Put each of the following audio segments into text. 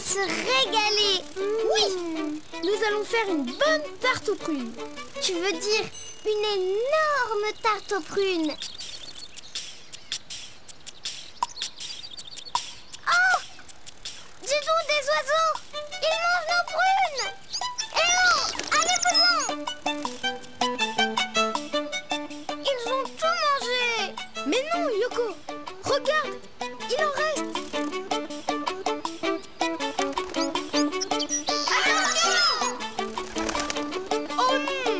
se régaler. Oui, nous allons faire une bonne tarte aux prunes. Tu veux dire une énorme tarte aux prunes? Oh! Dis donc des oiseaux! Ils mangent nos prunes! Eh oh! Allez-vous-en! Ils ont tout mangé! Mais non, Yoko, regarde, il en reste. Attention! Oh non!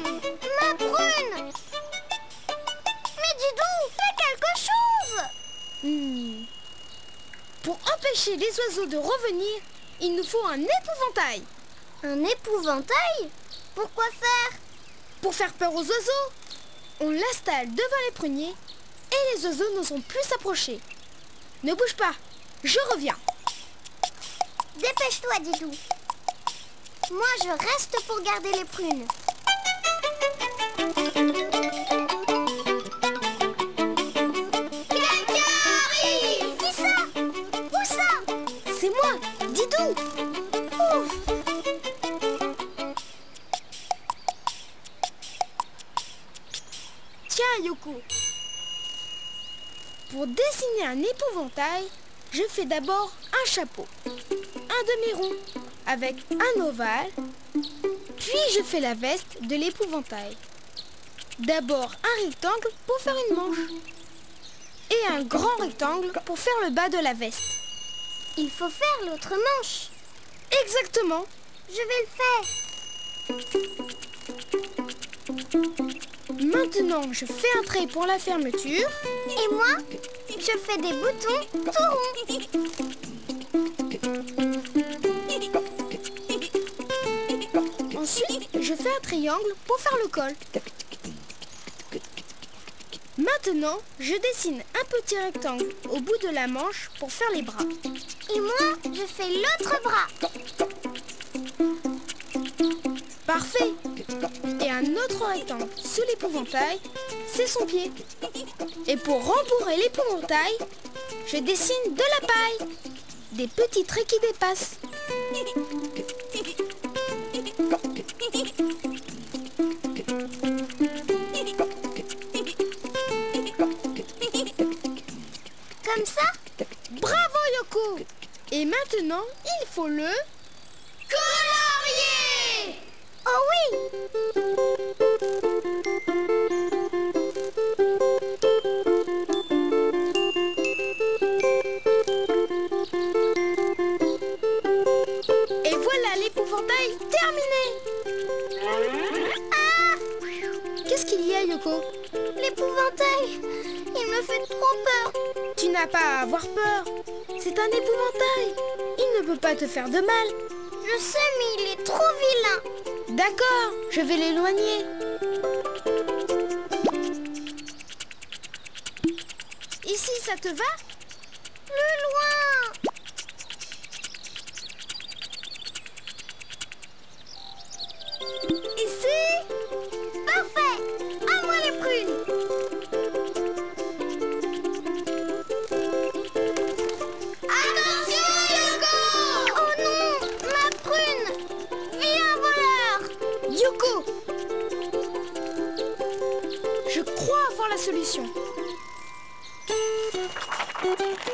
Ma prune! Mais dis donc, fais quelque chose! Pour empêcher les oiseaux de revenir, il nous faut un épouvantail. Un épouvantail? Pourquoi faire? Pour faire peur aux oiseaux, on l'installe devant les pruniers et les oiseaux n'oseront plus s'approcher. Ne bouge pas, je reviens. Dépêche-toi, Didou. Moi, je reste pour garder les prunes. Quelqu'un arrive! Qui ça? Où ça? C'est moi, Didou. Ouf! Tiens, Yoko. Pour dessiner un épouvantail, je fais d'abord un chapeau, un demi-rond avec un ovale, puis je fais la veste de l'épouvantail. D'abord un rectangle pour faire une manche et un grand rectangle pour faire le bas de la veste. Il faut faire l'autre manche. Exactement. Je vais le faire. Maintenant, je fais un trait pour la fermeture. Et moi, je fais des boutons tout ronds. Ensuite, je fais un triangle pour faire le col. Maintenant, je dessine un petit rectangle au bout de la manche pour faire les bras. Et moi, je fais l'autre bras. Parfait. Et un autre rectangle sous l'épouvantail, c'est son pied. Et pour rembourrer l'épouvantail, je dessine de la paille. Des petits traits qui dépassent. Comme ça? Bravo, Yoko. Et maintenant, il faut le... colorier! Oh oui! Et voilà l'épouvantail terminé. Ah! Qu'est-ce qu'il y a, Yoko? L'épouvantail! Il me fait trop peur! Tu n'as pas à avoir peur. C'est un épouvantail. Il ne peut pas te faire de mal. Je sais, mais il est trop vilain! D'accord, je vais l'éloigner. Ici, ça te va? Plus loin! Ici? Parfait! À moi les prunes! Attention, Yoko! Oh non! Ma prune! Viens, voleur! Yoko! Je crois avoir la solution.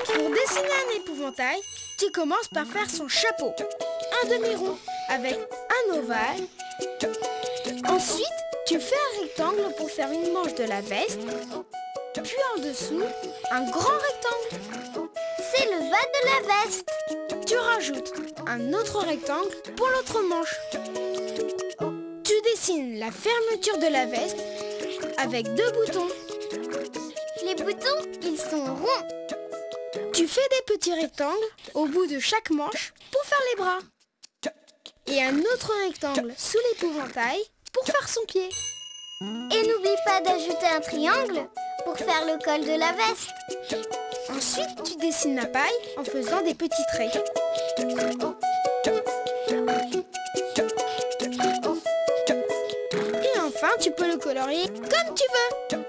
Pour dessiner un épouvantail, tu commences par faire son chapeau. Un demi-rond avec un ovale. Ensuite, tu fais un rectangle pour faire une manche de la veste. Puis en dessous, un grand rectangle. C'est le bas de la veste. Tu rajoutes un autre rectangle pour l'autre manche. Tu dessines la fermeture de la veste avec deux boutons. Les boutons, ils sont ronds. Tu fais des petits rectangles au bout de chaque manche pour faire les bras. Et un autre rectangle sous l'épouvantail pour faire son pied. Et n'oublie pas d'ajouter un triangle pour faire le col de la veste. Ensuite, tu dessines la paille en faisant des petits traits. Et enfin, tu peux le colorier comme tu veux.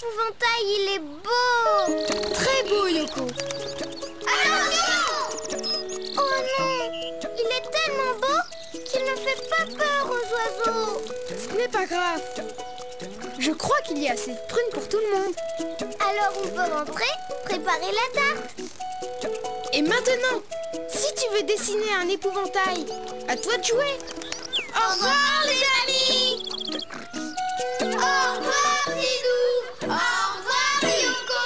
épouvantail, il est beau. Très beau, Yoko. Attention! Oh non! Il est tellement beau qu'il ne fait pas peur aux oiseaux. Ce n'est pas grave. Je crois qu'il y a assez de prunes pour tout le monde. Alors on peut rentrer, préparer la tarte. Et maintenant, si tu veux dessiner un épouvantail, à toi de jouer. Au revoir les amis. Au revoir Didou. Au revoir Yoko.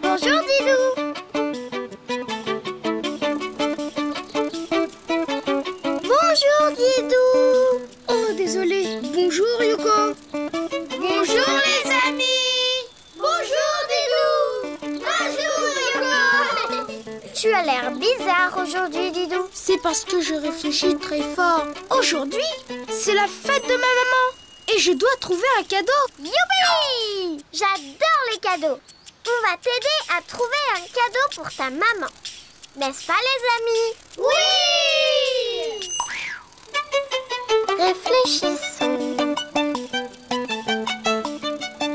Bonjour Didou. Bonjour Didou. Oh, désolé. Bonjour, Yoko. Bonjour les amis. Bonjour Didou. Bonjour Yoko. Tu as l'air bizarre aujourd'hui Didou. C'est parce que je réfléchis très fort. Aujourd'hui, c'est la fête de ma maman. Et je dois trouver un cadeau. Youpi! J'adore les cadeaux. On va t'aider à trouver un cadeau pour ta maman. N'est-ce pas les amis? Oui! Réfléchissons.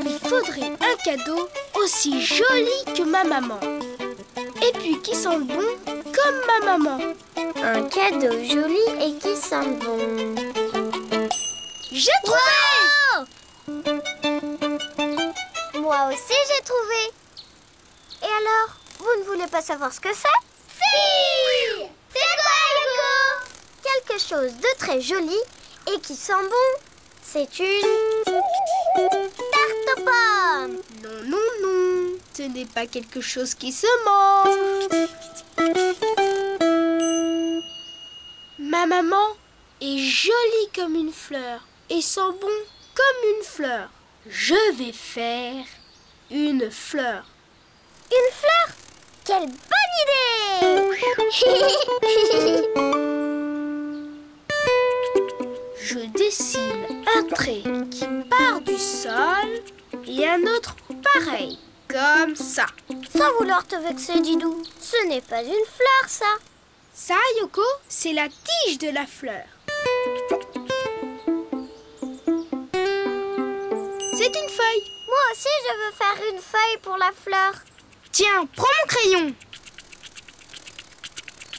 Il faudrait un cadeau aussi joli que ma maman. Et puis qui sent bon comme ma maman. Un cadeau joli et qui sent bon. J'ai trouvé! Moi aussi j'ai trouvé. Et alors, vous ne voulez pas savoir ce que c'est? Si! C'est quoi Yoko? Quelque chose de très joli et qui sent bon. C'est une tarte aux pommes. Non, non, non. Ce n'est pas quelque chose qui se mange. Ma maman est jolie comme une fleur et sent bon comme une fleur. Je vais faire une fleur. Une fleur? Quelle bonne idée! Je dessine un trait qui part du sol et un autre pareil, comme ça. Sans vouloir te vexer, Didou, ce n'est pas une fleur, ça. Ça, Yoko, c'est la tige de la fleur. C'est une feuille. Moi aussi, je veux faire une feuille pour la fleur. Tiens, prends mon crayon.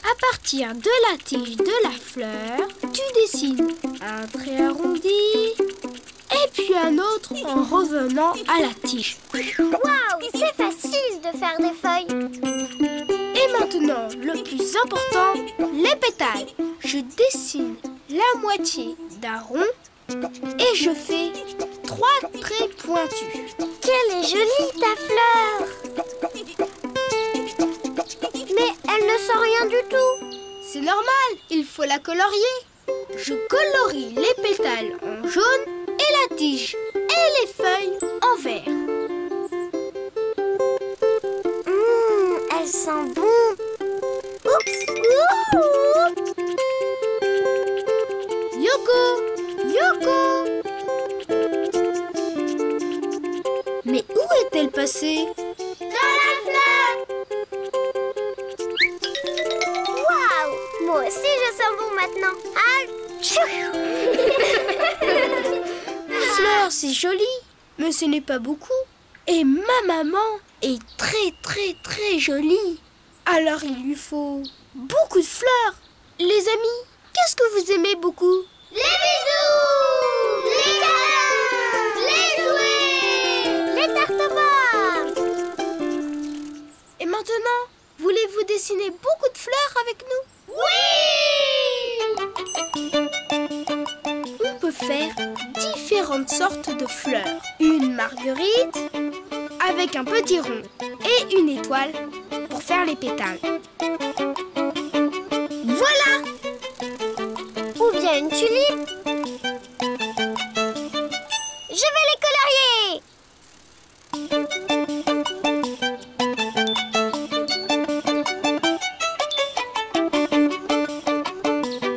À partir de la tige de la fleur, tu dessines un trait arrondi et puis un autre en revenant à la tige. Waouh, c'est facile de faire des feuilles. Et maintenant, le plus important, les pétales. Je dessine la moitié d'un rond et je fais 3 traits pointus. Quelle est jolie ta fleur! Mais elle ne sent rien du tout. C'est normal, il faut la colorier. Je colorie les pétales en jaune et la tige et les feuilles en vert. Elle sent bon. Oups! Ouh! Yoko! Yoko! Mais où est-elle passée? Dans la fleur! Waouh! Moi aussi je sens bon maintenant. Fleur, c'est joli, mais ce n'est pas beaucoup. Et ma maman est très très très jolie. Alors il lui faut beaucoup de fleurs. Les amis, qu'est-ce que vous aimez beaucoup? Les bisous! Les câlins! Les jouets! Les tartes aux pommes! Et maintenant, voulez-vous dessiner beaucoup de fleurs avec nous? Oui! On peut faire différentes sortes de fleurs. Une marguerite avec un petit rond et une étoile pour faire les pétales. Voilà! Ou bien une tulipe. Je vais les colorier.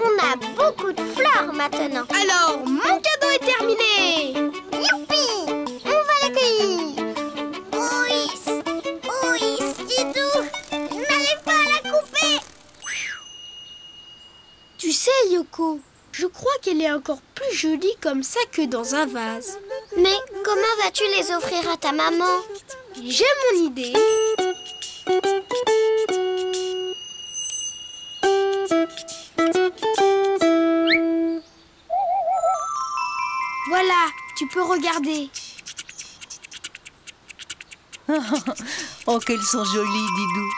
On a beaucoup de fleurs maintenant. Alors, mon cadeau est terminé! Youpi! On va l'accueillir. Ouïs! Ouïs, Didou! N'arrive pas à la couper. Tu sais, Yoko, je crois qu'elle est encore plus jolie comme ça que dans un vase. Mais comment vas-tu les offrir à ta maman? J'ai mon idée. Voilà, tu peux regarder. Oh, qu'elles sont jolies, Didou.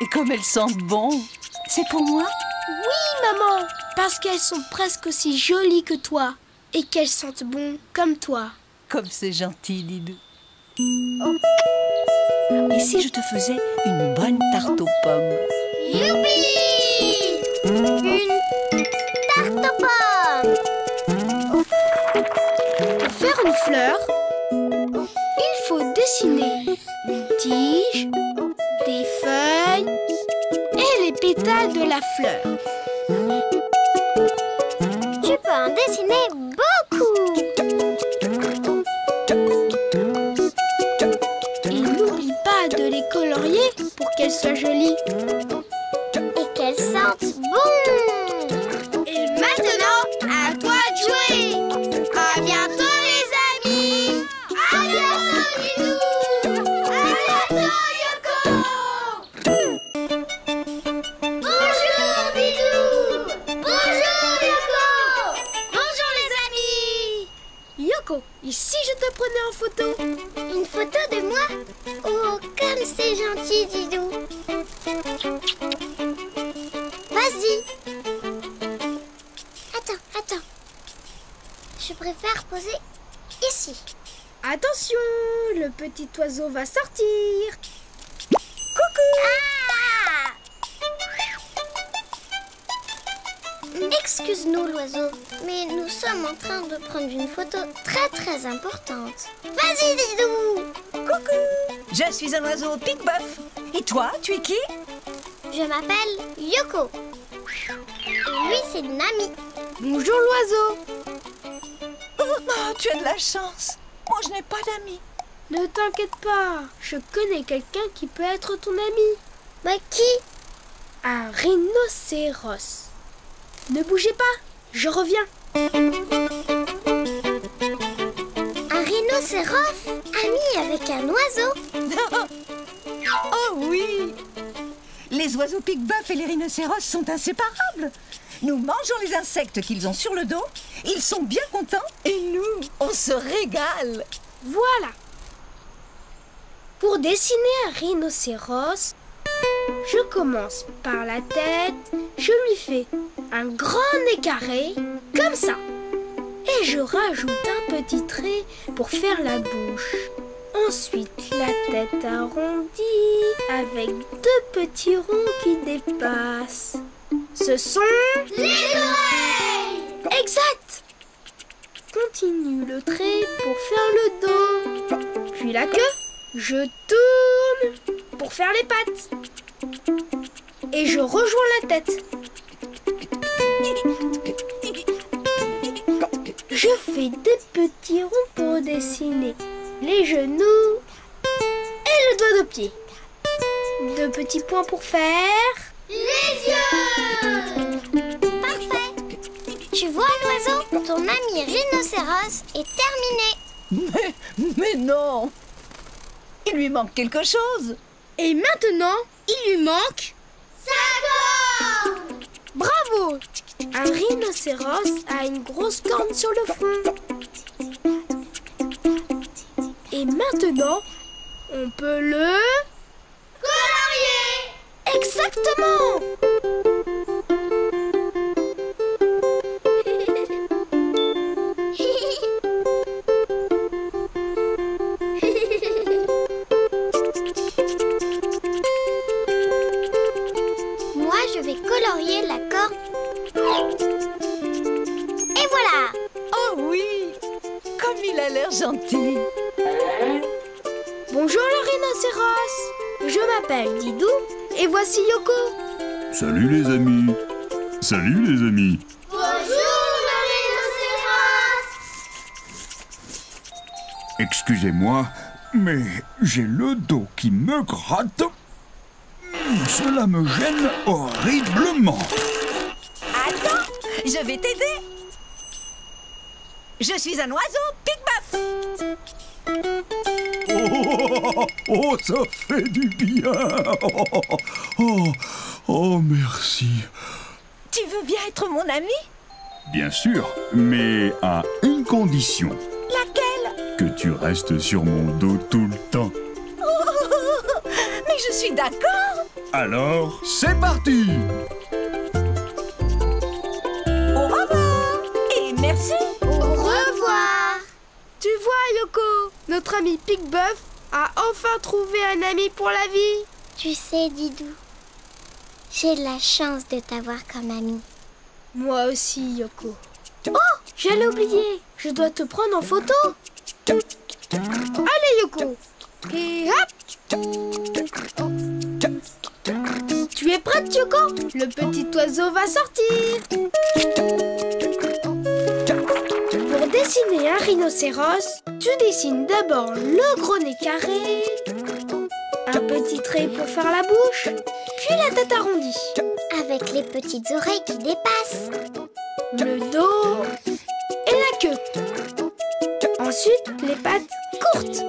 Et comme elles sentent bon. C'est pour moi? Oui, maman, parce qu'elles sont presque aussi jolies que toi et qu'elles sentent bon comme toi. Comme c'est gentil, Didou. Oh. Et si je te faisais une bonne tarte aux pommes? Youpi! Une tarte aux pommes! Pour faire une fleur, il faut dessiner une tige, des feuilles et les pétales de la fleur. Tu peux en dessiner beaucoup! Et n'oublie pas de les colorier pour qu'elles soient jolies. Et qu'elles sentent bon! Et maintenant, à toi de jouer! À bientôt les amis! À bientôt, Didou! À bientôt, Yoko! Bonjour, Didou! Bonjour, Yoko! Bonjour, les amis! Yoko, et si je te prenais en photo? Une photo de moi? Oh, comme c'est gentil, Didou! Vas-y! Attends. Je préfère poser ici. Attention, le petit oiseau va sortir. Ah! Excuse-nous, l'oiseau, mais nous sommes en train de prendre une photo très importante. Vas-y, Didou! Coucou! Je suis un oiseau pique-boeuf. Et toi, tu es qui? Je m'appelle Yoko. Et lui, c'est une amie. Bonjour l'oiseau. Oh, tu as de la chance. Moi, je n'ai pas d'amis. Ne t'inquiète pas, je connais quelqu'un qui peut être ton ami. Mais qui? Un rhinocéros. Ne bougez pas, je reviens. Un rhinocéros ami avec un oiseau? Oh oui! Les oiseaux pique-boeuf et les rhinocéros sont inséparables. Nous mangeons les insectes qu'ils ont sur le dos, ils sont bien contents et nous, on se régale. Voilà. Pour dessiner un rhinocéros, je commence par la tête, je lui fais un grand nez carré, comme ça. Et je rajoute un petit trait pour faire la bouche. Ensuite, la tête arrondie avec deux petits ronds qui dépassent. Ce sont Les oreilles! Exact! Continue le trait pour faire le dos. Puis la queue, je tourne pour faire les pattes. Et je rejoins la tête. Je fais des petits ronds pour dessiner les genoux et le doigt de pied. Deux petits points pour faire Les yeux! Parfait! Tu vois, l'oiseau, ton ami rhinocéros est terminé. Mais non! Il lui manque quelque chose. Et maintenant, il lui manque sa corne! Bravo! Un rhinocéros a une grosse corne sur le front. Et maintenant, on peut le colorier! Exactement! Moi, je vais colorier la corne. Et voilà! Oh oui! Comme il a l'air gentil. Bonjour le rhinocéros! Je m'appelle Didou et voici Yoko. Salut les amis. Salut les amis. Bonjour le rhinocéros! Excusez-moi, mais j'ai le dos qui me gratte. Cela me gêne horriblement. Attends, Je vais t'aider. Je suis un oiseau pique-bœuf. Oh, ça fait du bien. Oh, merci. Tu veux bien être mon ami? Bien sûr, mais à une condition. Laquelle? Que tu restes sur mon dos tout le temps. Mais je suis d'accord. Alors, c'est parti. Au revoir. Et merci. Au revoir. Tu vois, Yoko, notre ami Pique-Bœuf a enfin trouvé un ami pour la vie. Tu sais, Didou, j'ai de la chance de t'avoir comme ami. Moi aussi, Yoko. Oh, j'allais oublier. Je dois te prendre en photo. Allez, Yoko. Et hop. Tu es prête, Yoko? Le petit oiseau va sortir. Pour dessiner un rhinocéros, tu dessines d'abord le gros nez carré, un petit trait pour faire la bouche, puis la tête arrondie, Avec les petites oreilles qui dépassent. le dos et la queue. Ensuite, les pattes courtes.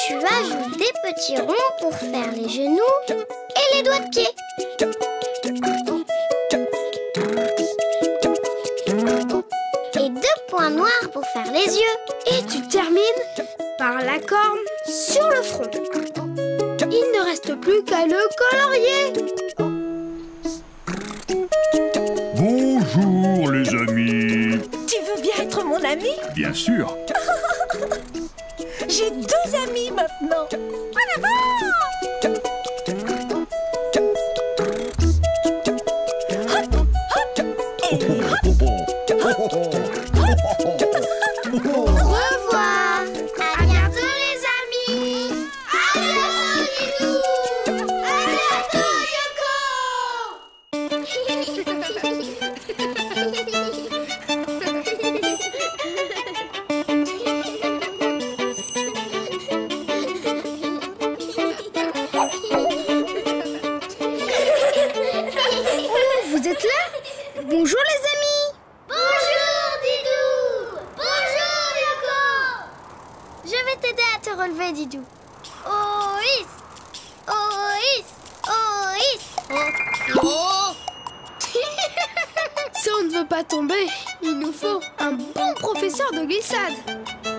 Tu ajoutes des petits ronds pour faire les genoux et les doigts de pied. Et 2 points noirs pour faire les yeux. Et tu termines par la corne sur le front. Il ne reste plus qu'à le colorier. Bonjour, les amis. Tu veux bien être mon ami? Bien sûr. J'ai 2 amis maintenant. En avant! Au revoir. À bientôt les amis. À bientôt Didou. À bientôt Vous êtes là? Bonjour les amis. Bonjour Didou. Bonjour Yoko. Je vais t'aider à te relever Didou. Ois. Ois. Ois. Oh. Si on ne veut pas tomber, il nous faut un bon professeur de glissade.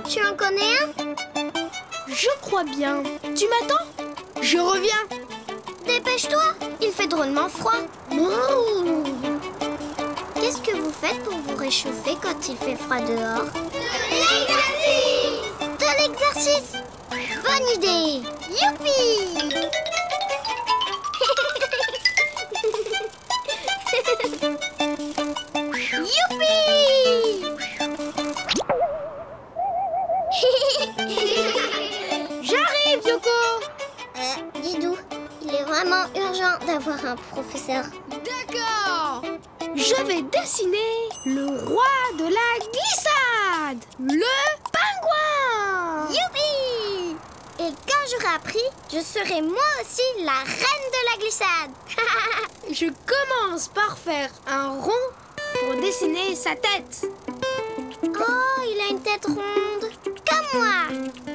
Tu en connais un? Je crois bien. Tu m'attends? Je reviens. Dépêche-toi, il fait drôlement froid. Qu'est-ce que vous faites pour vous réchauffer quand il fait froid dehors? De l'exercice. Bonne idée. Youpi. J'arrive, Yoko. Didou, il est vraiment urgent d'avoir un professeur. D'accord. Je vais dessiner le roi de la glissade, le pingouin. Youpi! Et quand j'aurai appris, je serai moi aussi la reine de la glissade. Je commence par faire un rond pour dessiner sa tête. Oh, il a une tête ronde, comme moi.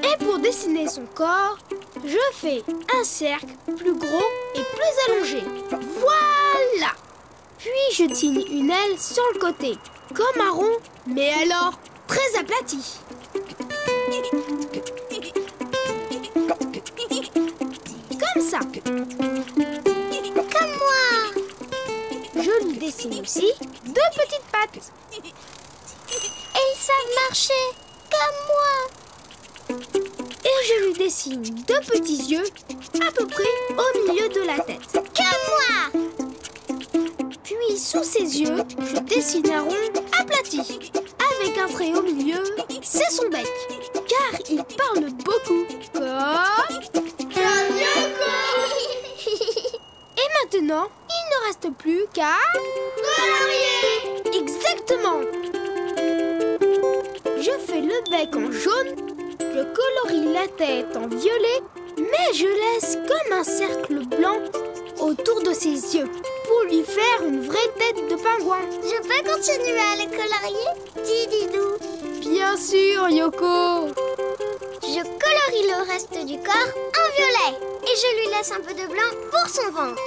Et pour dessiner son corps, je fais un cercle plus gros et plus allongé. Voilà. Puis je dessine une aile sur le côté, comme un rond, mais alors très aplati. Comme ça. Comme moi. Je lui dessine aussi 2 petites pattes. Et ils savent marcher, comme moi. Et je lui dessine 2 petits yeux à peu près au milieu de la tête. Comme moi. Puis sous ses yeux, je dessine un rond aplati. Avec un trait au milieu, c'est son bec. Car il parle beaucoup. Comme Yoko. Et maintenant, il ne reste plus qu'à... Colorier. Exactement. Je fais le bec en jaune, je colorie la tête en violet, mais je laisse comme un cercle blanc autour de ses yeux pour lui pingouin. Je peux continuer à le colorier? Dis, Didou. Bien sûr, Yoko. Je colorie le reste du corps en violet et je lui laisse un peu de blanc pour son ventre.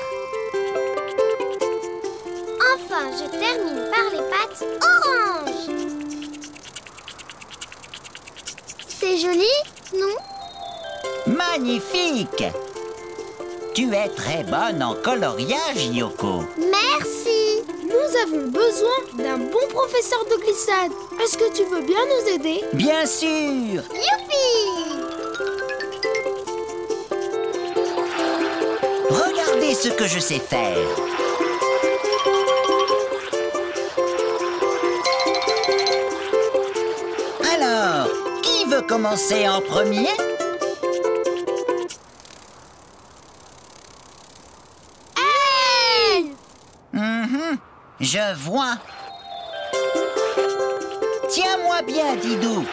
Enfin, je termine par les pattes orange. C'est joli, non? Magnifique! Tu es très bonne en coloriage, Yoko. Merci. Nous avons besoin d'un bon professeur de glissade. Est-ce que tu veux bien nous aider? Bien sûr! Youpi! Regardez ce que je sais faire. Alors, qui veut commencer en premier? Je vois. Tiens-moi bien, Didou.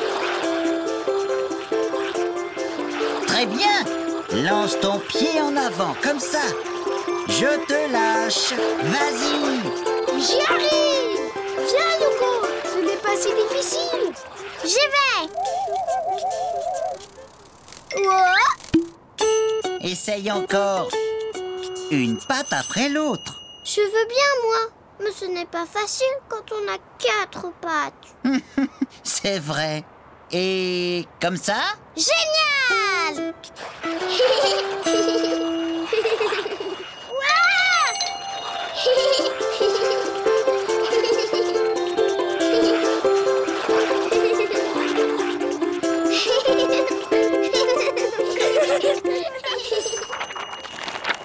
Très bien. Lance ton pied en avant, comme ça. Je te lâche. Vas-y. J'y arrive. Viens, Yoko. Ce n'est pas si difficile. J'y vais. Oh, Essaye encore. Une patte après l'autre. je veux bien, moi. Mais ce n'est pas facile quand on a 4 pattes. C'est vrai. Et comme ça? Génial!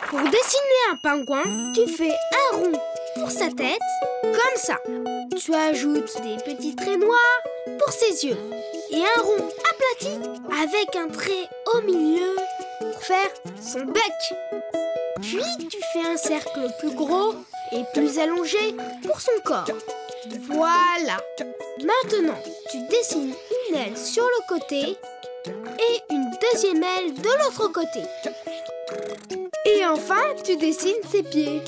Pour dessiner un pingouin, tu fais un rond pour sa tête, comme ça. Tu ajoutes des petits traits noirs pour ses yeux et un rond aplati avec un trait au milieu pour faire son bec. Puis tu fais un cercle plus gros et plus allongé pour son corps. Voilà. Maintenant, tu dessines une aile sur le côté et une deuxième aile de l'autre côté. Et enfin, tu dessines ses pieds.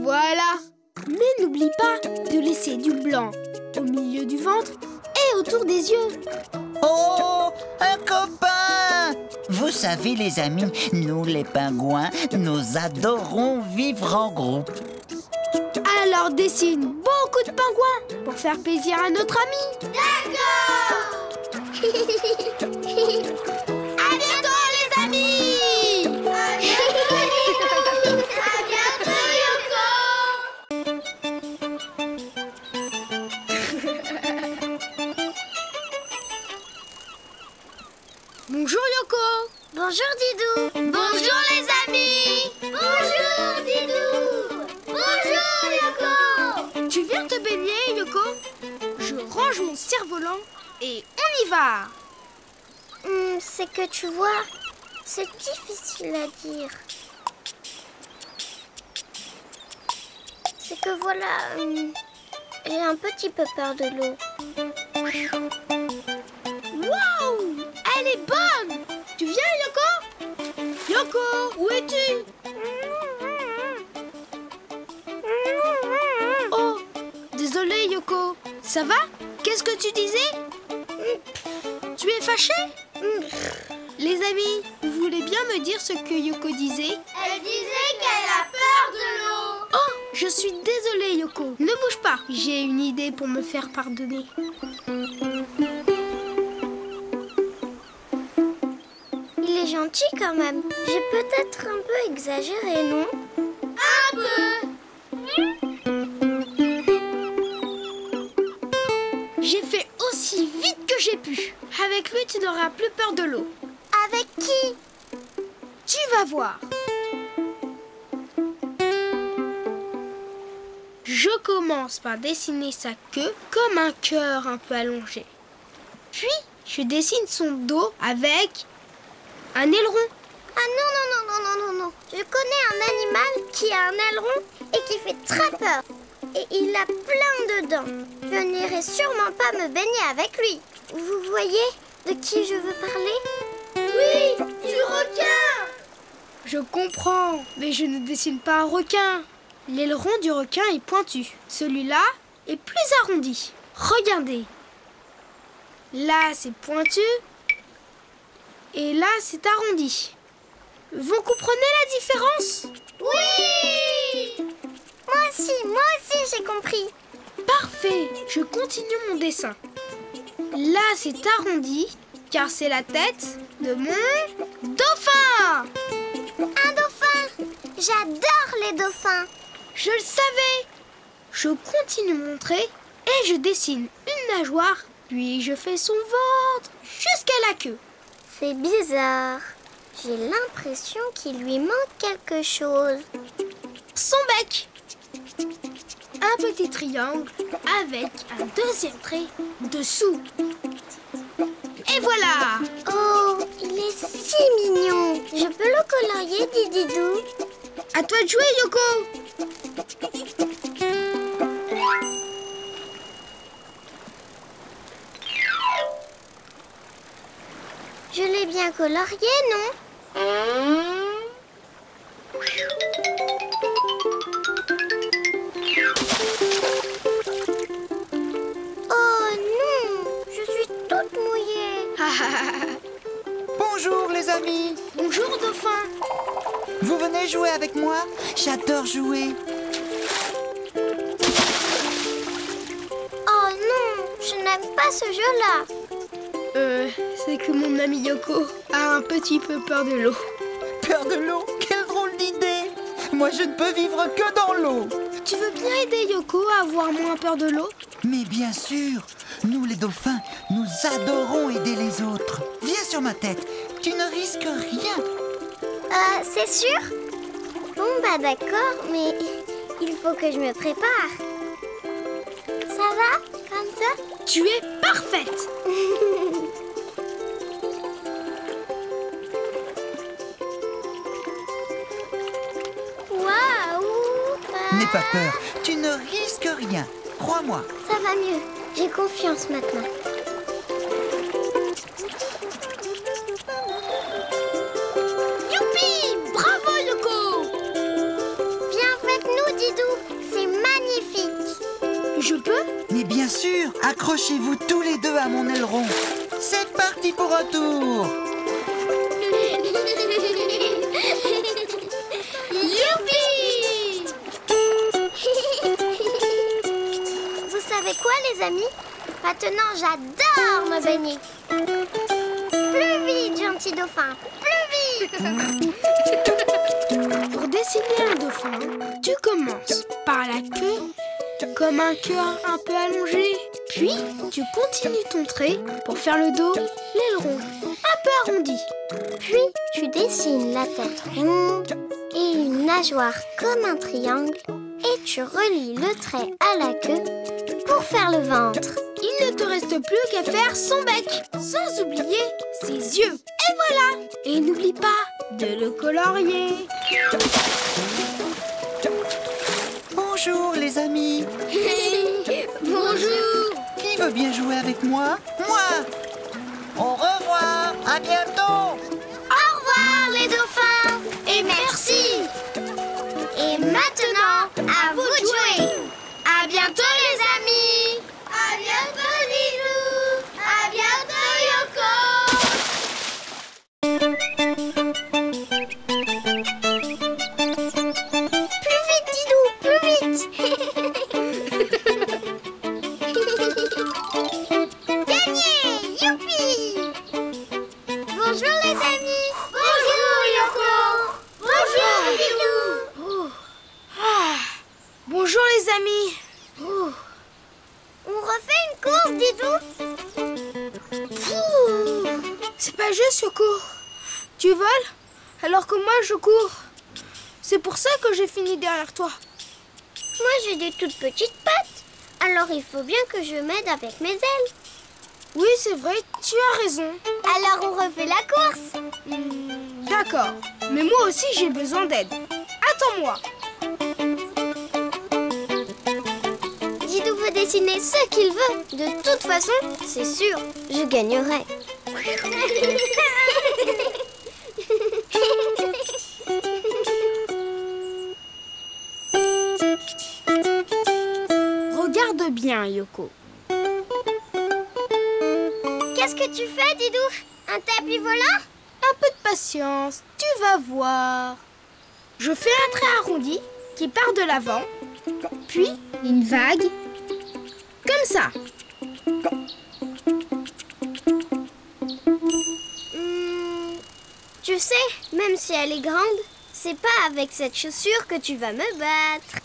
Voilà. Mais n'oublie pas de laisser du blanc au milieu du ventre et autour des yeux. Oh, un copain! Vous savez, les amis, nous les pingouins, nous adorons vivre en groupe. Alors dessine beaucoup de pingouins pour faire plaisir à notre ami. D'accord. À bientôt, les amis. À bientôt, Bonjour Yoko. Bonjour, Didou. Bonjour, les amis. Bonjour, Didou. Bonjour, Yoko. Tu viens te baigner, Yoko? Je range mon cerf-volant et on y va. C'est que tu vois, c'est difficile à dire. C'est que voilà, j'ai un petit peu peur de l'eau. Waouh! Elle est bonne! Tu viens, Yoko? Yoko, où es-tu? Oh, désolé, Yoko. Ça va? Qu'est-ce que tu disais? Tu es fâché? Les amis, vous voulez bien me dire ce que Yoko disait? Elle disait qu'elle a peur de l'eau. Oh, je suis désolée, Yoko. Ne bouge pas. J'ai une idée pour me faire pardonner. Il est gentil quand même. J'ai peut-être un peu exagéré, non? Un peu. J'ai fait aussi vite que j'ai pu. Avec lui, tu n'auras plus peur de l'eau. Avec qui? Tu vas voir. Je commence par dessiner sa queue comme un cœur un peu allongé. Puis, je dessine son dos avec un aileron. Ah non. Je connais un animal qui a un aileron et qui fait très peur. Et il a plein de dents. Je n'irai sûrement pas me baigner avec lui. Vous voyez de qui je veux parler? Oui, du requin. Je comprends, mais je ne dessine pas un requin. L'aileron du requin est pointu. Celui-là est plus arrondi. Regardez. Là, c'est pointu. Et là, c'est arrondi. Vous comprenez la différence? Oui! Moi aussi, j'ai compris. Parfait. Je continue mon dessin. Là, c'est arrondi, car c'est la tête de mon dauphin. Un dauphin! J'adore les dauphins. Je le savais. Je continue de montrer et je dessine une nageoire, puis je fais son ventre jusqu'à la queue. C'est bizarre. J'ai l'impression qu'il lui manque quelque chose. Son bec. Un petit triangle avec un deuxième trait dessous. Et voilà. Oh, il est si mignon. Je peux le colorier, Dididou? À toi de jouer, Yoko. Je l'ai bien colorié, non? Oh non, je suis toute mouillée. Bonjour les amis. Bonjour, dauphin. Vous venez jouer avec moi? J'adore jouer. Oh non, je n'aime pas ce jeu-là. C'est que mon ami Yoko a un petit peu peur de l'eau. Peur de l'eau? Quelle drôle d'idée! Moi, je ne peux vivre que dans l'eau. Tu veux bien aider Yoko à avoir moins peur de l'eau? Mais bien sûr, nous les dauphins, nous adorons aider les autres. Viens sur ma tête, tu ne risques rien. C'est sûr? Bon, bah d'accord, mais il faut que je me prépare. Ça va, comme ça? Tu es parfaite. Waouh! N'aie pas peur, tu ne risques rien. Crois-moi. Ça va mieux, j'ai confiance maintenant. Youpi! Bravo, Yoko! Viens avec nous, Didou, c'est magnifique. Je peux? Mais bien sûr, accrochez-vous tous les deux à mon aileron. C'est parti pour un tour. Youpi! Vous savez quoi, les amis? Maintenant, j'adore me baigner. Plus vite, gentil dauphin, plus vite! Pour dessiner un dauphin, tu commences par la queue, comme un cœur un peu allongé. Puis, tu continues ton trait pour faire le dos, l'aileron, un peu arrondi. Puis, tu dessines la tête ronde et une nageoire comme un triangle. Et tu relis le trait à la queue pour faire le ventre. Il ne te reste plus qu'à faire son bec, sans oublier ses yeux. Et voilà! Et n'oublie pas de le colorier. Bonjour les amis. Bonjour! Qui veut bien jouer avec moi? Moi! Au revoir, à bientôt! Au revoir, les dauphins! Et merci! Et maintenant, à vous de jouer! À bientôt, les amis! À bientôt, Didou! À bientôt, Yoko! Plus vite, Didou! Plus vite! Gagné! Youpi! Bonjour, les amis! Bonjour, Yoko! Bonjour, Didou! Bonjour les amis! On refait une course, Didou? C'est pas juste, Yoko. Tu voles alors que moi je cours. C'est pour ça que j'ai fini derrière toi. Moi, j'ai des toutes petites pattes. Alors, il faut bien que je m'aide avec mes ailes. Oui, c'est vrai, tu as raison. Alors, on refait la course. D'accord, mais moi aussi j'ai besoin d'aide. Attends-moi. Didou veut dessiner ce qu'il veut. De toute façon, c'est sûr, je gagnerai. bien, Yoko. Qu'est-ce que tu fais, Didou? Un tapis volant? Un peu de patience, tu vas voir. Je fais un trait arrondi qui part de l'avant, puis une vague, comme ça. Tu sais, même si elle est grande, c'est pas avec cette chaussure que tu vas me battre.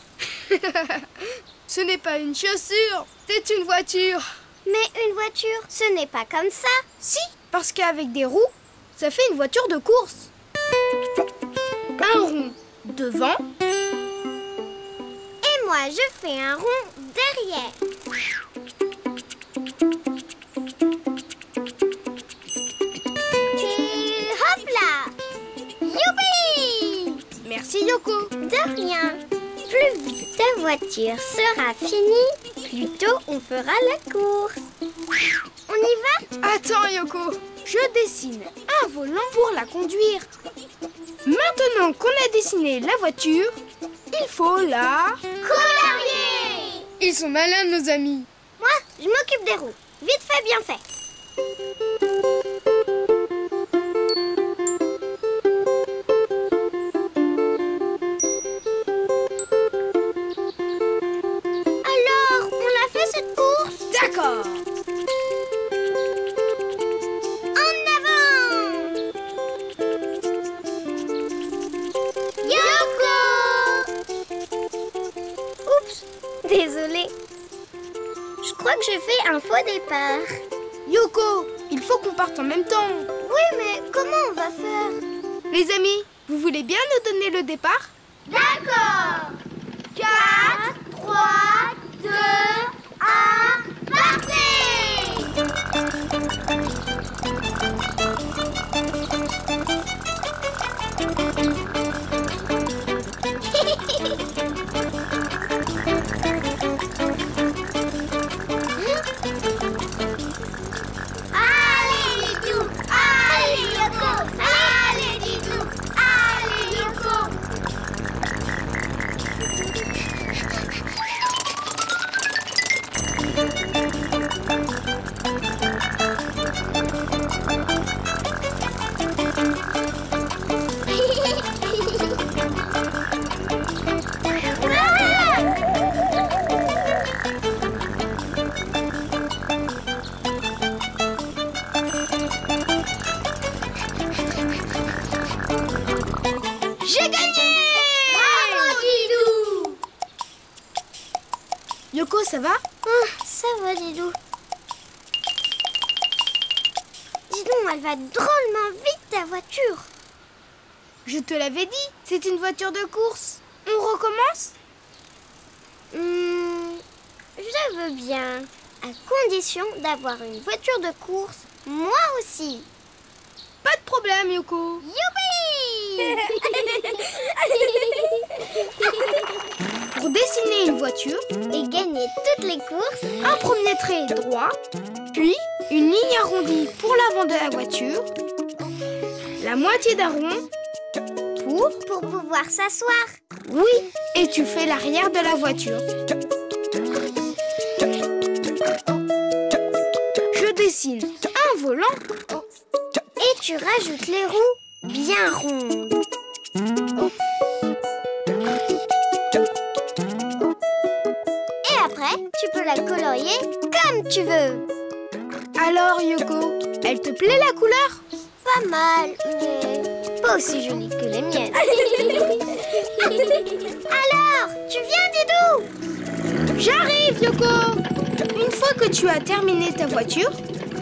Ce n'est pas une chaussure, c'est une voiture. Mais une voiture, ce n'est pas comme ça. Si, parce qu'avec des roues, ça fait une voiture de course. Un rond devant. Et moi, je fais un rond derrière. Et hop là! Youpi! Merci Yoko. De rien. Plus vite ta voiture sera finie, plus tôt on fera la course. On y va? Attends Yoko, je dessine un volant pour la conduire. Maintenant qu'on a dessiné la voiture, il faut la... Colorier! Ils sont malins nos amis. Moi, je m'occupe des roues. Vite fait, bien fait. Alors, on a fait cette course? D'accord. En avant! Yoko! Oups, désolée. Je crois que j'ai fait un faux départ. Yoko, il faut qu'on parte en même temps. Oui, mais comment on va faire? Les amis, vous voulez bien nous donner le départ? D'accord! 4, 3, 2, 1, Allez, Didou! Allez, Yoko! Allez, Didou! Allez, Yoko! J'ai gagné! Bravo, Didou! Yoko, ça va? Ça va, Didou. Dis donc, elle va drôlement vite, ta voiture. Je te l'avais dit, c'est une voiture de course. On recommence? Je veux bien, à condition d'avoir une voiture de course, moi aussi. Pas de problème, Yoko. Youpi! Pour dessiner une voiture, Et gagner toutes les courses. un premier trait droit, puis une ligne arrondie pour l'avant de la voiture, la moitié d'un rond, Pour pouvoir s'asseoir. oui, et tu fais l'arrière de la voiture. Je dessine un volant, Et tu rajoutes les roues bien rondes. Et après, tu peux la colorier comme tu veux. alors Yoko, elle te plaît la couleur? Pas mal, mais pas aussi jolie que les miennes. Alors, tu viens, Didou? J'arrive Yoko! Une fois que tu as terminé ta voiture,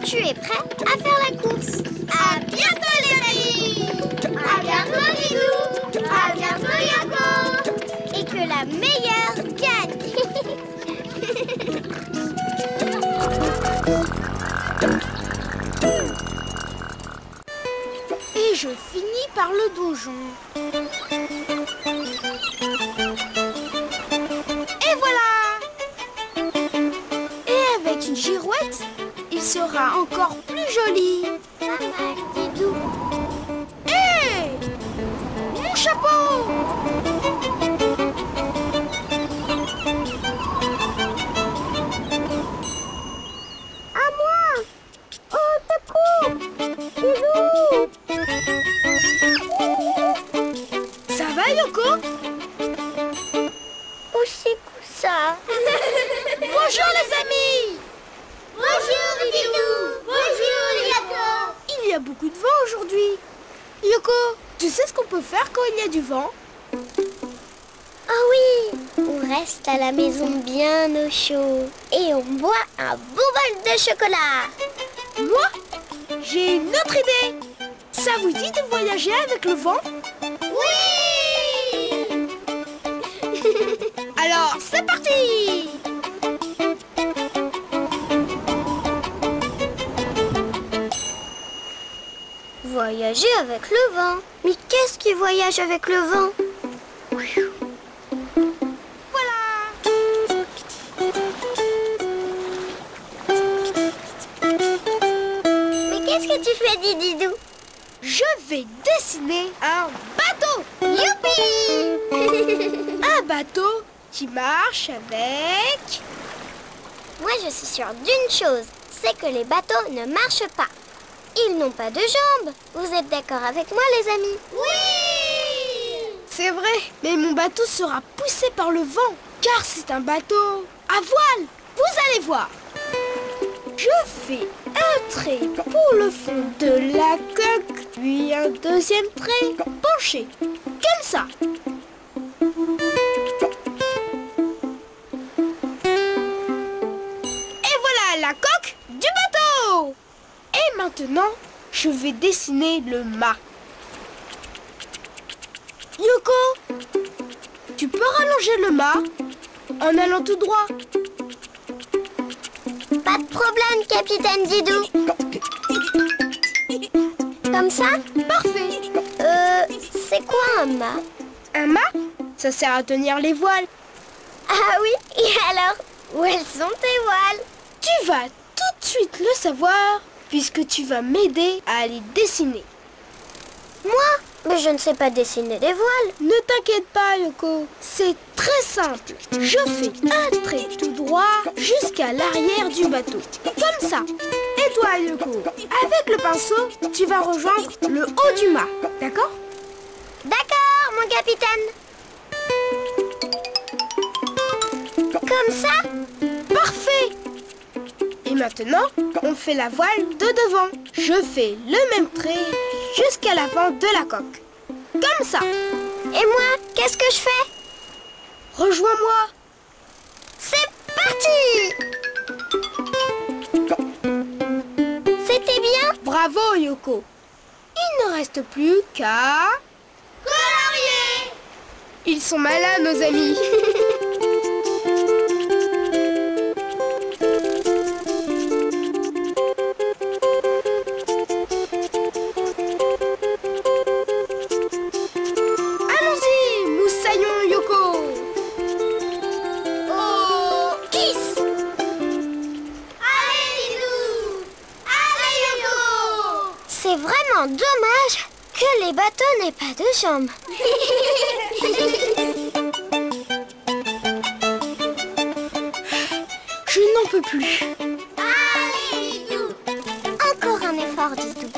Tu es prêt à faire la course. À bientôt, les amis. À bientôt, Didou. À bientôt, Yoko. Et que la meilleure gagne. et je finis par le donjon. Et voilà! Et avec une girouette, il sera encore plus joli. Pas mal, Didou. Hé! Mon chapeau! Bonjour les amis! Bonjour Didou. Bonjour Yoko. Il y a beaucoup de vent aujourd'hui. Yoko, tu sais ce qu'on peut faire quand il y a du vent? Oh oui, on reste à la maison bien au chaud et on boit un bon bol de chocolat. Moi, j'ai une autre idée. Ça vous dit de voyager avec le vent? Oui. Alors, c'est parti! Voyager avec le vent. Mais qu'est-ce qui voyage avec le vent? Mais qu'est-ce que tu fais, Dididou? Je vais dessiner un bateau. Youpi. Un bateau qui marche avec... Moi, je suis sûre d'une chose, c'est que les bateaux ne marchent pas. Ils n'ont pas de jambes. Vous êtes d'accord avec moi, les amis? Oui. C'est vrai, mais mon bateau sera poussé par le vent, car c'est un bateau à voile. Vous allez voir. Je fais un trait pour le fond de la coque, puis un deuxième trait penché, comme ça. Et voilà la coque du bateau. Et maintenant, je vais dessiner le mât. Yoko, tu peux rallonger le mât en allant tout droit. Pas de problème, capitaine Didou. Comme ça? Parfait. C'est quoi un mât? Un mât, ça sert à tenir les voiles. Ah oui, et alors, où elles sont tes voiles? Tu vas tout de suite le savoir, puisque tu vas m'aider à les dessiner. Moi? Mais je ne sais pas dessiner des voiles. Ne t'inquiète pas, Yoko. C'est très simple. Je fais un trait tout droit jusqu'à l'arrière du bateau. Comme ça. Et toi, Yoko, avec le pinceau, tu vas rejoindre le haut du mât. D'accord? D'accord, mon capitaine. Comme ça? Parfait. Et maintenant, on fait la voile de devant. Je fais le même trait jusqu'à l'avant de la coque. Comme ça. Et moi, qu'est-ce que je fais? Rejoins-moi. C'est parti! C'était bien? Bravo, Yoko. Il ne reste plus qu'à... colorier! Ils sont malins, nos amis. Allons-y, moussaillons Yoko. Oh, kiss! Allez, Didou! Allez, Yoko! C'est vraiment dommage que les bateaux n'aient pas de jambes. Je n'en peux plus. Allez, Didou! Encore un effort, Didou.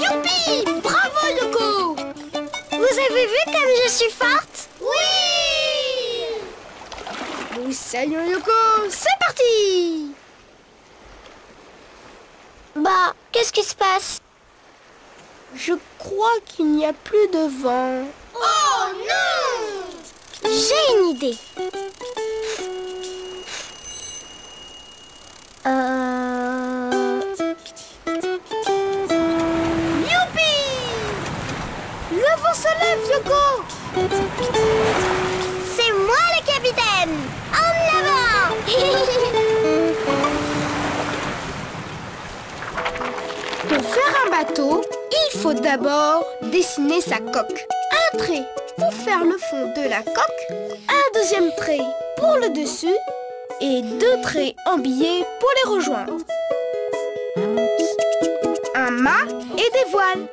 Youpi! Bravo, Yoko! Vous avez vu comme je suis forte? Oui! Moussaillons Yoko, c'est parti! Bah, qu'est-ce qui se passe? Je crois qu'il n'y a plus de vent. Oh non! J'ai une idée. Youpi! Le vent se lève, Yoko! C'est moi le capitaine! En avant! Pour faire un bateau, il faut d'abord dessiner sa coque. Un trait pour faire le fond de la coque, un deuxième trait pour le dessus et deux traits embillés pour les rejoindre. Un mât et des voiles,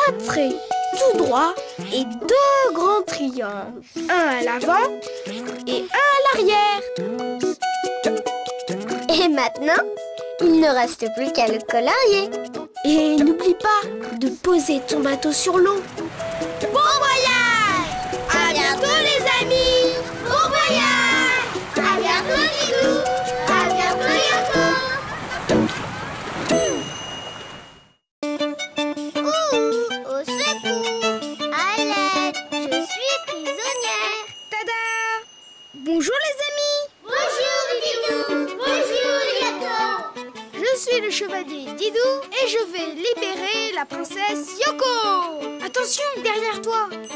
un trait tout droit et deux grands triangles, un à l'avant et un à l'arrière. Et maintenant, il ne reste plus qu'à le colorier. Et n'oublie pas de poser ton bateau sur l'eau. Bon voyage! À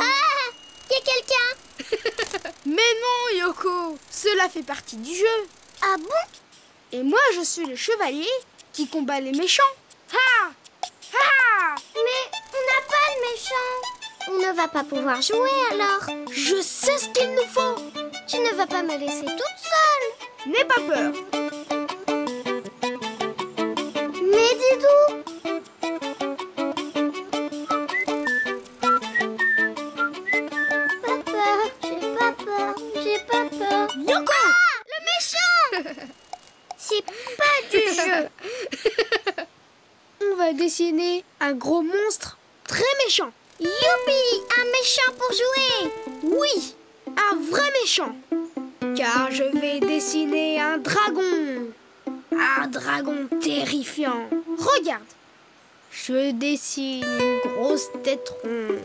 Ah, y a quelqu'un? Mais non, Yoko, cela fait partie du jeu. Ah bon? Et moi, je suis le chevalier qui combat les méchants. Ha! Ha! Mais on n'a pas de méchant. On ne va pas pouvoir jouer alors. Je sais ce qu'il nous faut. Tu ne vas pas me laisser toute seule. N'aie pas peur. Mais Didou, pas peur, j'ai pas peur, j'ai pas peur. Yoko! Ah, le méchant! C'est pas du jeu. On va dessiner un gros monstre très méchant. Youpi, un méchant pour jouer. Oui, un vrai méchant. Car je vais dessiner un dragon. Un dragon terrifiant. Regarde. Je dessine une grosse tête ronde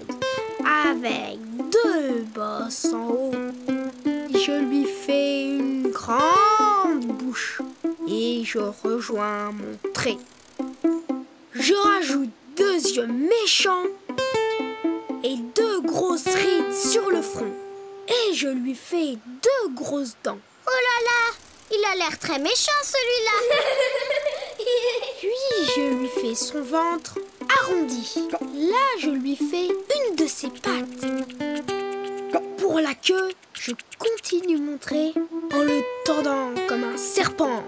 avec 2 bosses en haut. Je lui fais une grande bouche et je rejoins mon trait. Je rajoute 2 yeux méchants et 2 grosses rides sur le front. Et je lui fais 2 grosses dents. Oh là là, il a l'air très méchant celui-là. Puis je lui fais son ventre arrondi. Là, je lui fais une de ses pattes. Pour la queue, je continue mon trait en le tordant comme un serpent.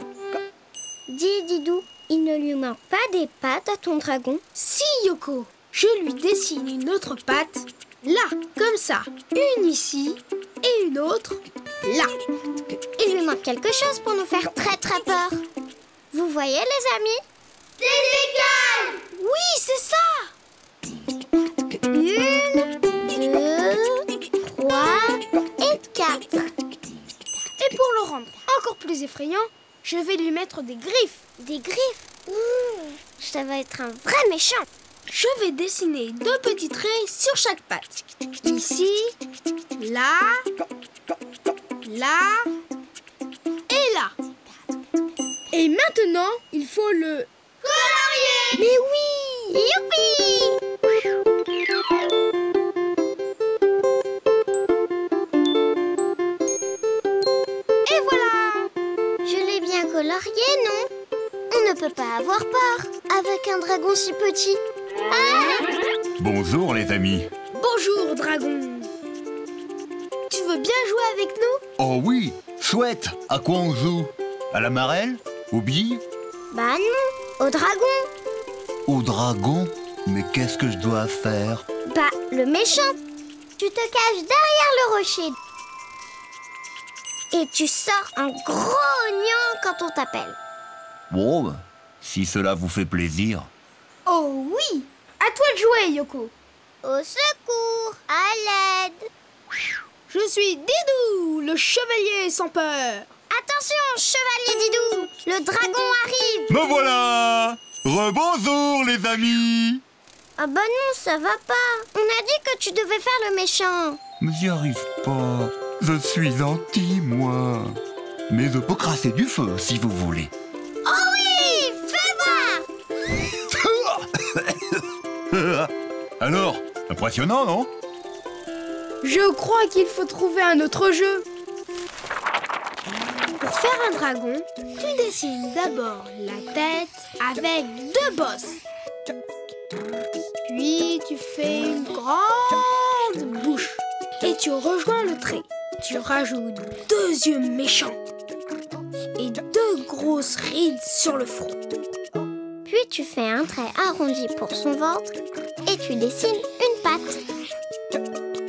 Dis Didou, il ne lui manque pas des pattes à ton dragon? Si, Yoko, je lui dessine une autre patte, là, comme ça. Une ici et une autre là. Il lui manque quelque chose pour nous faire très très peur. Vous voyez les amis? Des écailles! Oui, c'est ça! 1, 2, 3 et 4. Et pour le rendre encore plus effrayant, je vais lui mettre des griffes. Des griffes? Ça va être un vrai méchant. Je vais dessiner 2 petits traits sur chaque patte. Ici, là, là et là. Et maintenant, il faut le... colorier! Mais oui! Youpi! Et voilà! Je l'ai bien colorié, non? On ne peut pas avoir peur avec un dragon si petit. Ah! Bonjour les amis. Bonjour, dragon. Tu veux bien jouer avec nous? Oh oui, chouette. À quoi on joue? À la marelle? Aux billes? Bah non, au dragon. Au dragon? Mais qu'est-ce que je dois faire? Bah, le méchant. Tu te caches derrière le rocher. Et tu sors un gros oignon quand on t'appelle. Bon, bah, si cela vous fait plaisir. Oh oui! À toi de jouer, Yoko. Au secours, à l'aide. Je suis Didou, le chevalier sans peur. Attention, chevalier Didou, le dragon arrive. Me voilà. Rebonjour les amis. Ah bah non, ça va pas. On a dit que tu devais faire le méchant. Mais j'y arrive pas. Je suis gentil, moi. Mais je peux crasser du feu si vous voulez. Oh oui, fais voir. Alors, impressionnant, non? Je crois qu'il faut trouver un autre jeu. Pour faire un dragon, tu dessines d'abord la tête avec 2 bosses. Puis tu fais une grande bouche et tu rejoins le trait. Tu rajoutes 2 yeux méchants et 2 grosses rides sur le front. Puis tu fais un trait arrondi pour son ventre et tu dessines une patte.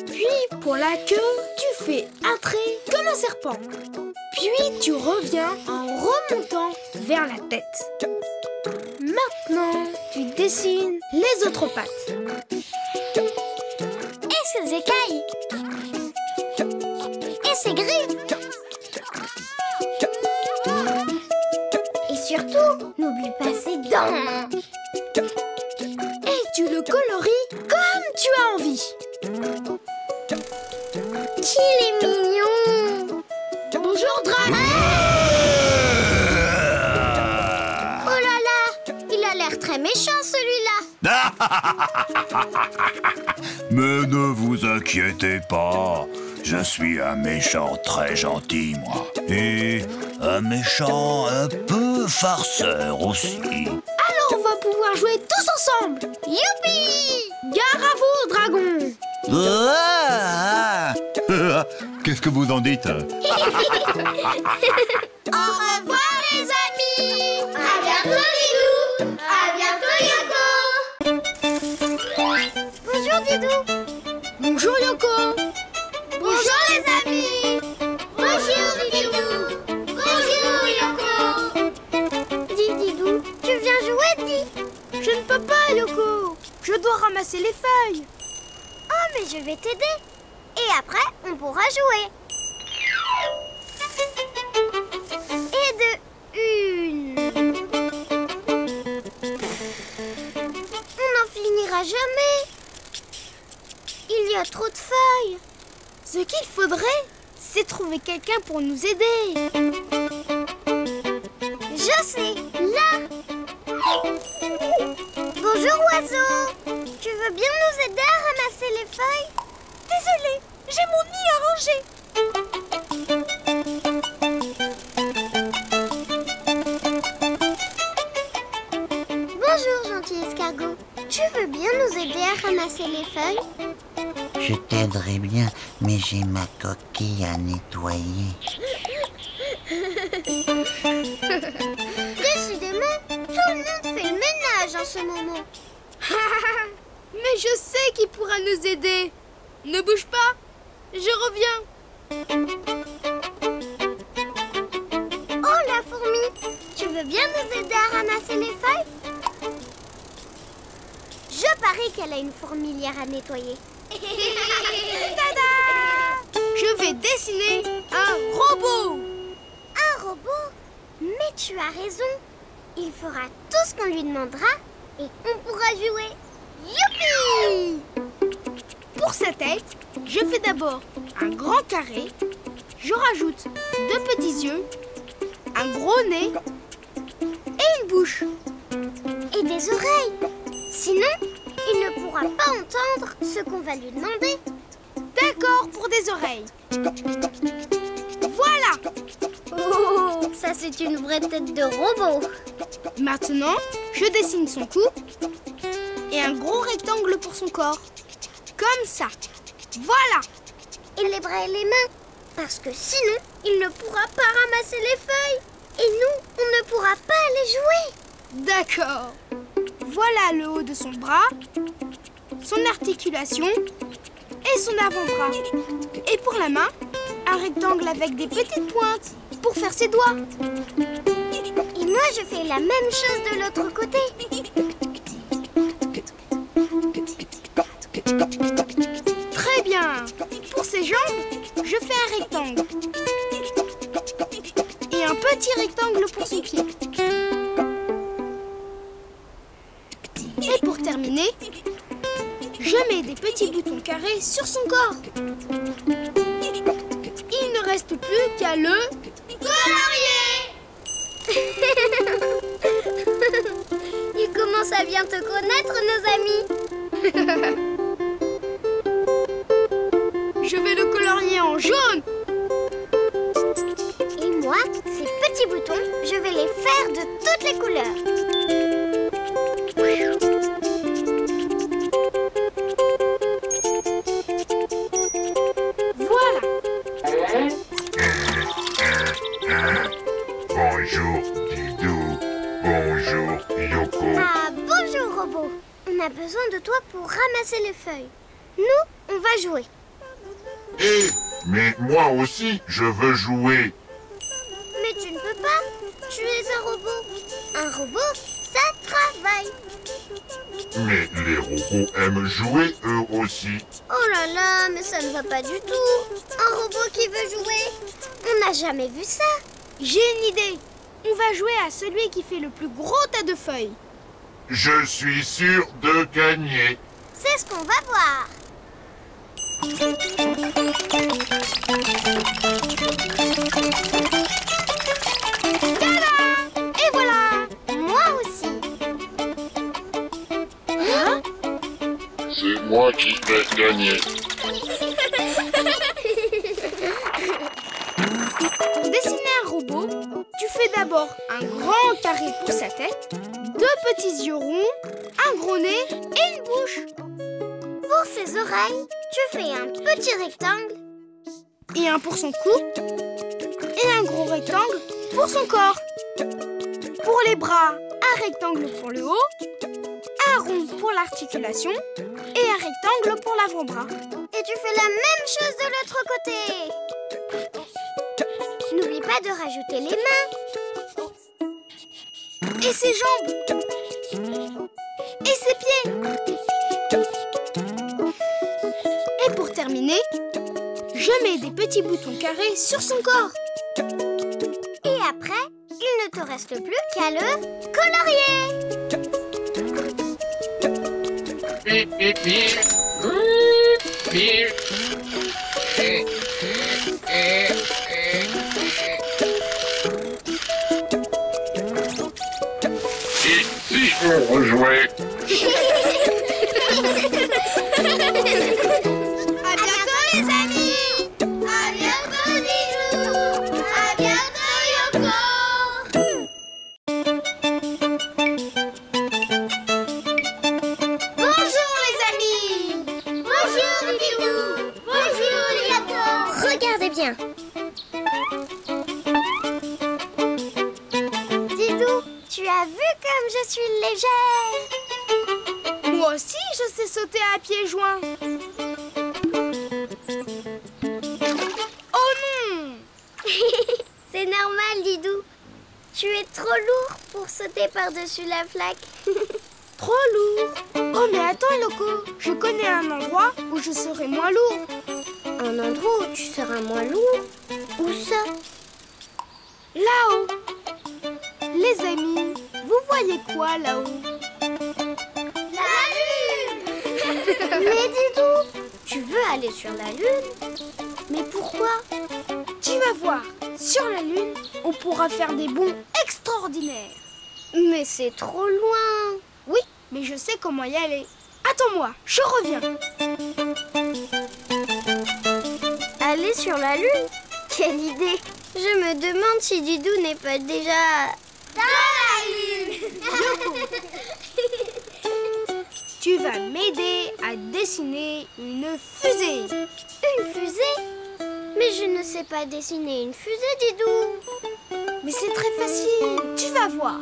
Puis pour la queue, tu fais un trait comme un serpent. Puis tu reviens en remontant vers la tête. Maintenant, tu dessines les autres pattes. Et ses écailles. Et ses griffes. Et surtout, n'oublie pas ses dents. Et tu le colories comme tu as envie. Qu'il est mignon. Bonjour, dragon. Oh là là, il a l'air très méchant celui-là. Mais ne vous inquiétez pas, je suis un méchant très gentil, moi. Et un méchant un peu farceur aussi. Alors on va pouvoir jouer tous ensemble. Youpi! Gare à vous, dragon. Ah, Qu'est-ce que vous en dites? Au revoir les amis! À bientôt Didou! À bientôt Yoko! Bonjour Didou! Bonjour Yoko. Bonjour les amis! Bonjour Didou! Bonjour Yoko! Dis Didou, tu viens jouer, dis? Je ne peux pas Yoko. Je dois ramasser les feuilles. Oh mais je vais t'aider! Et après, on pourra jouer! Et de une! On n'en finira jamais! Il y a trop de feuilles! Ce qu'il faudrait, c'est trouver quelqu'un pour nous aider. Je sais! Là! Bonjour oiseau! Tu veux bien nous aider à ramasser les feuilles? Désolée, j'ai mon nid à ranger. Bonjour gentil escargot! Tu veux bien nous aider à ramasser les feuilles? je t'aiderai bien, mais j'ai ma coquille à nettoyer. Décidément, tout le monde fait le ménage en ce moment. Mais je sais qui pourra nous aider. Ne bouge pas, je reviens. Oh la fourmi, tu veux bien nous aider à ramasser les feuilles? Je parie qu'elle a une fourmilière à nettoyer. Tada! Je vais dessiner un robot. Un robot? Mais tu as raison. Il fera tout ce qu'on lui demandera et on pourra jouer. Youpi! Pour sa tête, je fais d'abord un grand carré. Je rajoute 2 petits yeux, un gros nez et une bouche. Et des oreilles. Sinon, il ne pourra pas entendre ce qu'on va lui demander. D'accord pour des oreilles. Voilà. Oh, ça c'est une vraie tête de robot. Maintenant, je dessine son cou et un gros rectangle pour son corps. Comme ça. Voilà. Et les bras et les mains. Parce que sinon, il ne pourra pas ramasser les feuilles. Et nous, on ne pourra pas aller jouer. D'accord. Voilà le haut de son bras, son articulation et son avant-bras. Et pour la main, un rectangle avec des petites pointes pour faire ses doigts. Et moi, je fais la même chose de l'autre côté. Très bien. Pour ses jambes, je fais un rectangle. Et un petit rectangle pour son pied. Et pour terminer, je mets des petits boutons carrés sur son corps. Il ne reste plus qu'à le colorier. Il commence à bien te connaître, nos amis. Je vais le colorier en jaune. Et moi, ces petits boutons, je vais les faire de toutes les couleurs. Voilà. Bonjour Didou, bonjour Yoko. Ah, bonjour robot. On a besoin de toi pour ramasser les feuilles. Nous, on va jouer. Mais moi aussi, je veux jouer. Mais tu ne peux pas. Tu es un robot. Un robot, ça travaille. Mais les robots aiment jouer eux aussi. Oh là là, mais ça ne va pas du tout. Un robot qui veut jouer. On n'a jamais vu ça. J'ai une idée. On va jouer à celui qui fait le plus gros tas de feuilles. Je suis sûr de gagner. C'est ce qu'on va voir. Tada! Et voilà. Moi aussi. Oh, moi qui vais gagner. Pour dessiner un robot, tu fais d'abord un grand carré pour sa tête, 2 petits yeux ronds, un gros nez et une bouche. Pour ses oreilles, tu fais un petit rectangle. Et un pour son cou, et un gros rectangle pour son corps. Pour les bras, un rectangle pour le haut, un rond pour l'articulation et un rectangle pour l'avant-bras. Et tu fais la même chose de l'autre côté. N'oublie pas de rajouter les mains. Et ses jambes. Et ses pieds. Et pour terminer, je mets des petits boutons carrés sur son corps. Et après, il ne te reste plus qu'à le colorier. Bip, bip, bip. Bip. Et si on rejouait? À bientôt les amis. À bientôt Didou. À bientôt Yoko. Bonjour les amis. Bonjour Didou. Bonjour Yoko. Regardez bien. Didou, tu as vu comme je suis légère? Moi aussi, je sais sauter à pieds joints. Oh non! C'est normal, Didou. Tu es trop lourd pour sauter par-dessus la flaque. Trop lourd. Oh mais attends, Loco, je connais un endroit où je serai moins lourd. Un endroit où tu seras moins lourd? Où ça? Là-haut. Les amis, vous voyez quoi là-haut? La Lune. Mais Didou, tu veux aller sur la Lune? Mais pourquoi? Tu vas voir, sur la Lune, on pourra faire des bonds extraordinaires. Mais c'est trop loin. Oui, mais je sais comment y aller. Attends-moi, je reviens. Aller sur la Lune? Quelle idée! Je me demande si Didou n'est pas déjà... dans la Lune. Tu vas m'aider à dessiner une fusée. Une fusée? Mais je ne sais pas dessiner une fusée, Didou. Mais c'est très facile, tu vas voir.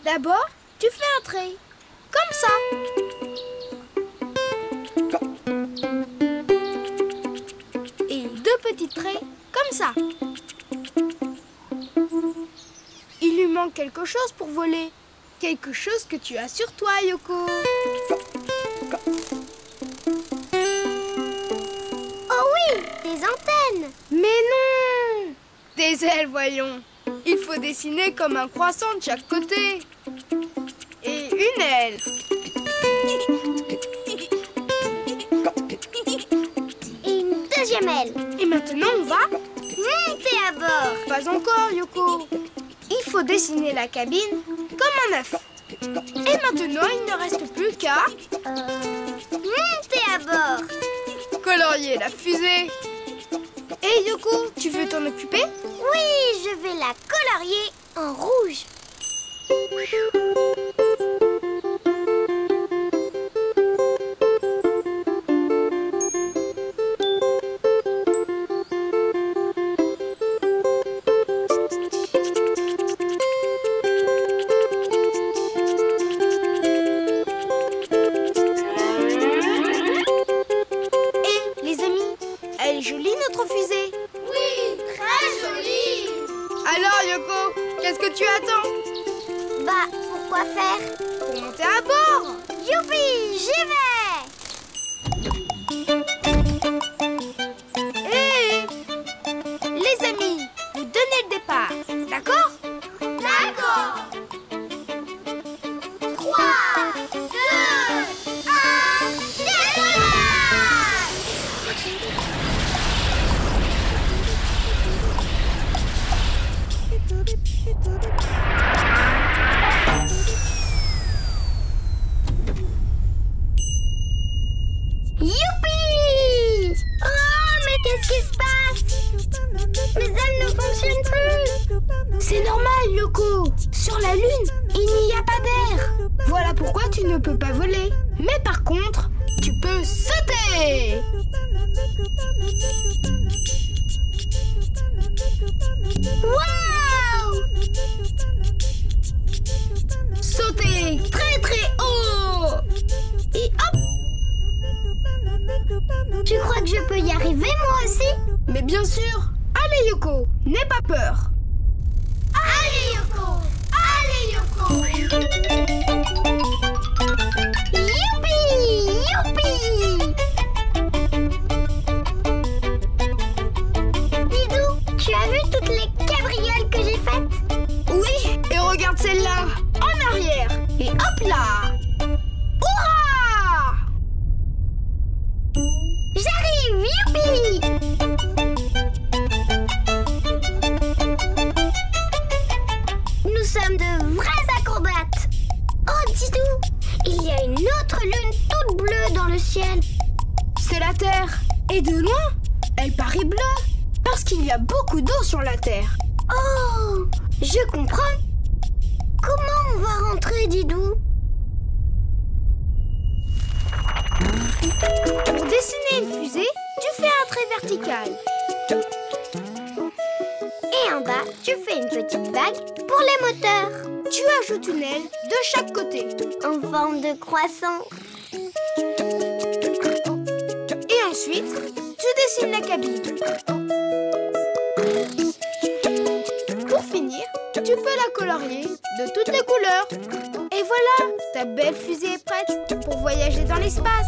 D'abord, tu fais un trait, comme ça. Et 2 petits traits, comme ça. Il lui manque quelque chose pour voler. Quelque chose que tu as sur toi, Yoko. Oh oui, des antennes. Mais non! Des ailes, voyons. Il faut dessiner comme un croissant de chaque côté. Et une aile. Et une deuxième aile. Et maintenant, on va... Montez à bord. Pas encore, Yoko. Il faut dessiner la cabine comme un œuf. Et maintenant, il ne reste plus qu'à... Montez à bord. colorier la fusée. Et Yoko, tu veux t'en occuper? Oui, je vais la colorier en rouge. Alors Yoko, qu'est-ce que tu attends? Bah, pourquoi faire? Pour monter à bord. Youpi, j'y vais! Hé! Les amis, vous donnez le départ, d'accord? D'accord! 3, 2, 1, décollage! Qu'est-ce qui se passe? Mes ailes ne fonctionnent plus. C'est normal, Yoko. Sur la Lune, il n'y a pas d'air. Voilà pourquoi tu ne peux pas voler. Mais par contre, tu peux sauter. Waouh! Sauter très très haut. Et hop! Tu crois que je peux y arriver moi aussi? Mais bien sûr. Allez, Yoko, n'aie pas peur. Allez Yoko! Allez Yoko! Youpi! Youpi! Didou, tu as vu toutes les cabrioles que j'ai faites? Oui, et regarde celle-là. En arrière. Et hop là. Hurrah! J'arrive! Youpi! Nous sommes de vrais acrobates. Oh Didou, il y a une autre lune toute bleue dans le ciel. C'est la Terre. Et de loin, elle paraît bleue. Parce qu'il y a beaucoup d'eau sur la Terre. Oh, je comprends. Comment on va rentrer, Didou? Pour dessiner une fusée, tu fais un trait vertical. Et en bas, tu fais une petite vague pour les moteurs. Tu ajoutes une aile de chaque côté. En forme de croissant. Et ensuite, tu dessines la cabine. Pour finir, tu peux la colorier de toutes les couleurs. Et voilà, ta belle fusée est prête pour voyager dans l'espace.